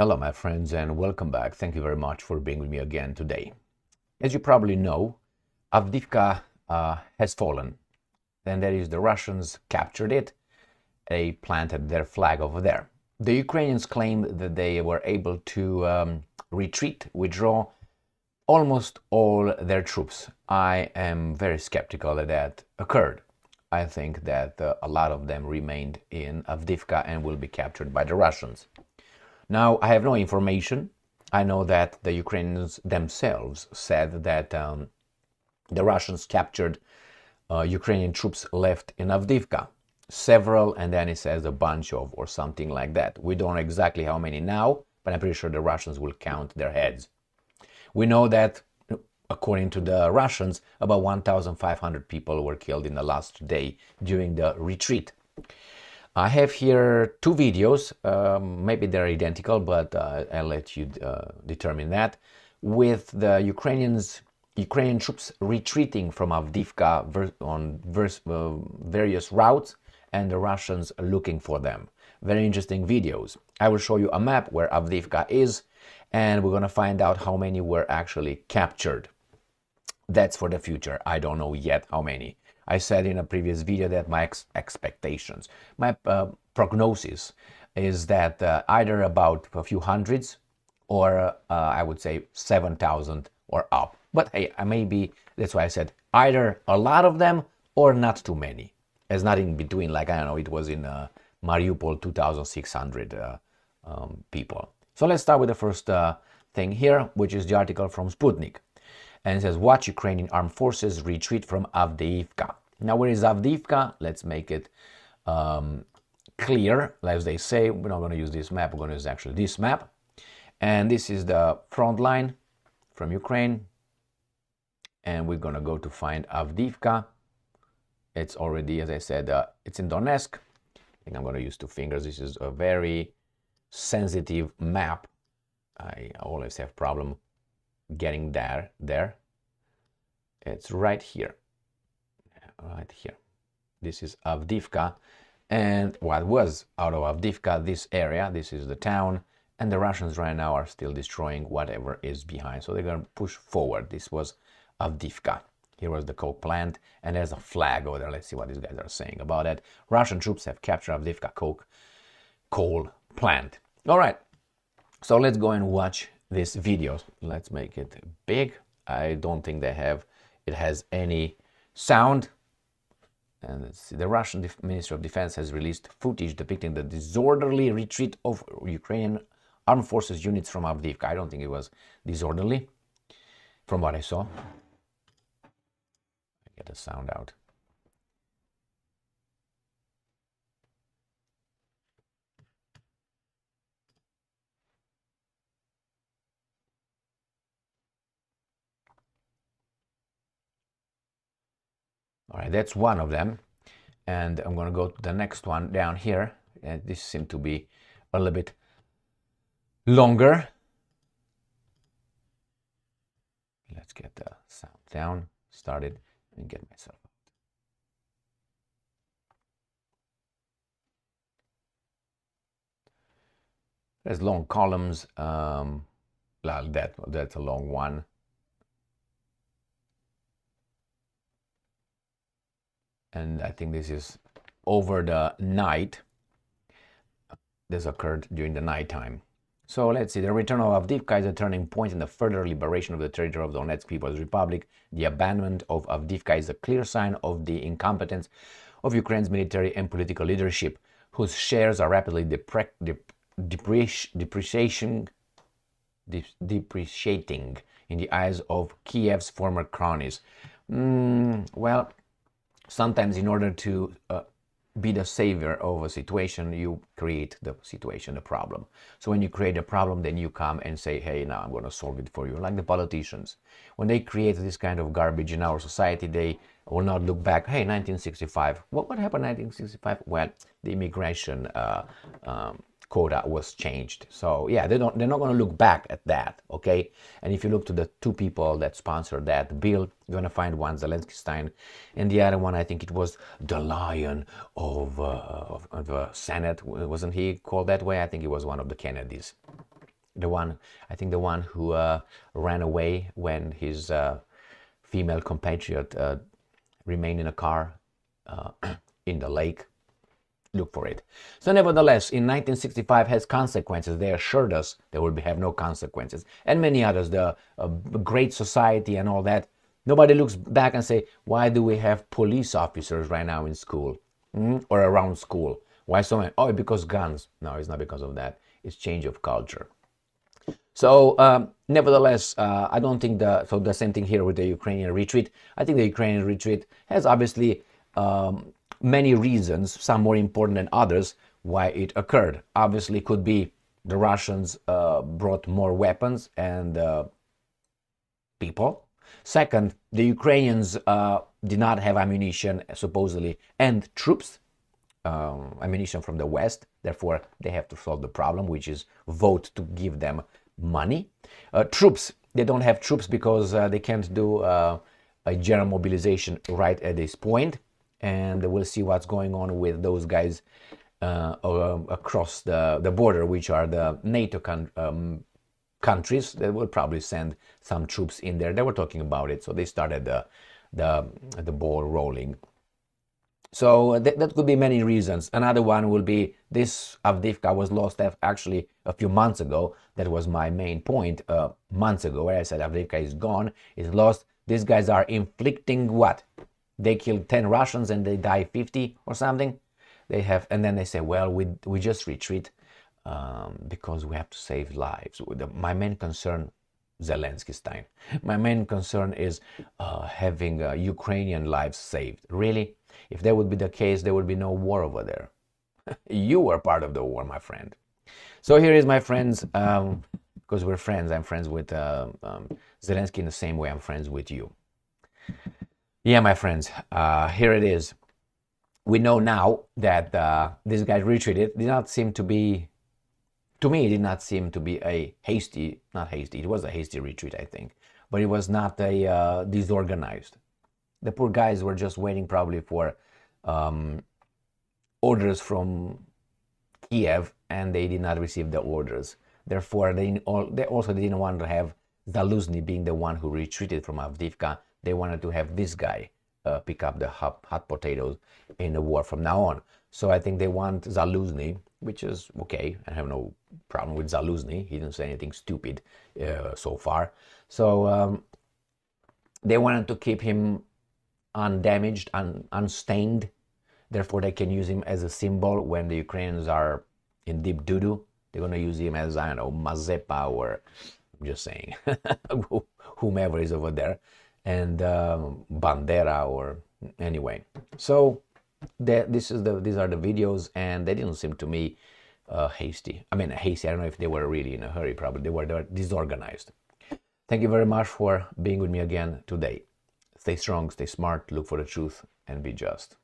Hello, my friends, and welcome back. Thank you very much for being with me again today. As you probably know, Avdiivka has fallen, and that is the Russians captured it. They planted their flag over there. The Ukrainians claim that they were able to withdraw almost all their troops. I am very skeptical that that occurred. I think that a lot of them remained in Avdiivka and will be captured by the Russians. Now, I have no information. I know that the Ukrainians themselves said that the Russians captured Ukrainian troops left in Avdiivka. Several, and then it says a bunch of, or something like that. We don't know exactly how many now, but I'm pretty sure the Russians will count their heads. We know that, according to the Russians, about 1,500 people were killed in the last day during the retreat. I have here two videos, maybe they're identical, but I'll let you determine that, with the Ukrainian troops retreating from Avdiivka on various routes, and the Russians looking for them. Very interesting videos. I will show you a map where Avdiivka is, and we're going to find out how many were actually captured. That's for the future. I don't know yet how many. I said in a previous video that my expectations, my prognosis is that either about a few hundreds or I would say 7,000 or up. But hey, maybe that's why I said either a lot of them or not too many. There's nothing in between, like, I don't know, it was in Mariupol 2,600 people. So let's start with the first thing here, which is the article from Sputnik. And it says, watch Ukrainian armed forces retreat from Avdiivka. Now, where is Avdiivka? Let's make it clear. As they say, we're not going to use this map. We're going to use actually this map. And this is the front line from Ukraine. And we're going to go to find Avdiivka. It's already, as I said, it's in Donetsk. I think I'm going to use two fingers. This is a very sensitive map. I always have problem getting there. It's right here. Right here. This is Avdiivka. And what was out of Avdiivka, this area, this is the town. And the Russians right now are still destroying whatever is behind. So they're going to push forward. This was Avdiivka. Here was the coke plant, and there's a flag over there. Let's see what these guys are saying about it. Russian troops have captured Avdiivka coal plant. All right, so let's go and watch this video. Let's make it big. I don't think it has any sound. And let's see. The Russian Ministry of Defense has released footage depicting the disorderly retreat of Ukrainian armed forces units from Avdiivka. I don't think it was disorderly, from what I saw. Get the sound out. All right, that's one of them. And I'm going to go to the next one down here. And this seemed to be a little bit longer. Let's get the sound down, started, and get myself out. There's long columns. That's a long one. And I think this is over the night. This occurred during the nighttime. So let's see. The return of Avdiivka is a turning point in the further liberation of the territory of the Donetsk People's Republic. The abandonment of Avdiivka is a clear sign of the incompetence of Ukraine's military and political leadership, whose shares are rapidly depreciating in the eyes of Kiev's former cronies. Well, sometimes in order to be the savior of a situation, you create the situation, the problem. So when you create a problem, then you come and say, hey, now I'm going to solve it for you. Like the politicians. When they create this kind of garbage in our society, they will not look back, hey, 1965. What happened in 1965? Well, the immigration quota was changed. So yeah, they're not going to look back at that, okay? And if you look to the two people that sponsored that bill, you're going to find one Zelensky Stein, and the other one, I think it was the Lion of the Senate. Wasn't he called that way? I think he was one of the Kennedys. The one, I think the one who ran away when his female compatriot remained in a car in the lake. Look for it. So nevertheless, in 1965 has consequences. They assured us there will have no consequences. And many others, the Great Society and all that. Nobody looks back and say, why do we have police officers right now in school or around school? Why so many? Oh, because guns. No, it's not because of that. It's change of culture. So nevertheless, I don't think the same thing here with the Ukrainian retreat. I think the Ukrainian retreat has obviously many reasons, some more important than others, why it occurred. Obviously, could be the Russians brought more weapons and people. Second, the Ukrainians did not have ammunition, supposedly, and troops, ammunition from the West. Therefore, they have to solve the problem, which is vote to give them money. Troops, they don't have troops because they can't do a general mobilization right at this point. And we'll see what's going on with those guys across the border, which are the NATO countries. They will probably send some troops in there. They were talking about it, so they started the ball rolling. So that could be many reasons. Another one will be this Avdiivka was lost actually a few months ago. That was my main point months ago, where I said Avdiivka is gone, is lost. These guys are inflicting what? They killed 10 Russians and they die 50 or something. They have, and then they say, well, we just retreat because we have to save lives. My main concern, Zelensky Stein, my main concern is having Ukrainian lives saved. Really? If that would be the case, there would be no war over there. You were part of the war, my friend. So here is my friends, because we're friends. I'm friends with Zelensky in the same way I'm friends with you. Yeah, my friends, here it is. We know now that this guy retreated. Did not seem to be, to me, it did not seem to be a hasty, not hasty, it was a hasty retreat, I think. But it was not a disorganized. The poor guys were just waiting probably for orders from Kiev, and they did not receive the orders. Therefore, they also didn't want to have Zaluzny being the one who retreated from Avdiivka. They wanted to have this guy pick up the hot potatoes in the war from now on. So I think they want Zaluzny, which is okay. I have no problem with Zaluzny. He didn't say anything stupid so far. So they wanted to keep him undamaged, unstained. Therefore, they can use him as a symbol when the Ukrainians are in deep doo-doo. They're going to use him as, I don't know, Mazepa, or I'm just saying, whomever is over there. And Bandera, or anyway. So these are the videos, and they didn't seem to me hasty. I mean, hasty, I don't know if they were really in a hurry. Probably they were disorganized. Thank you very much for being with me again today. Stay strong, stay smart, look for the truth, and be just.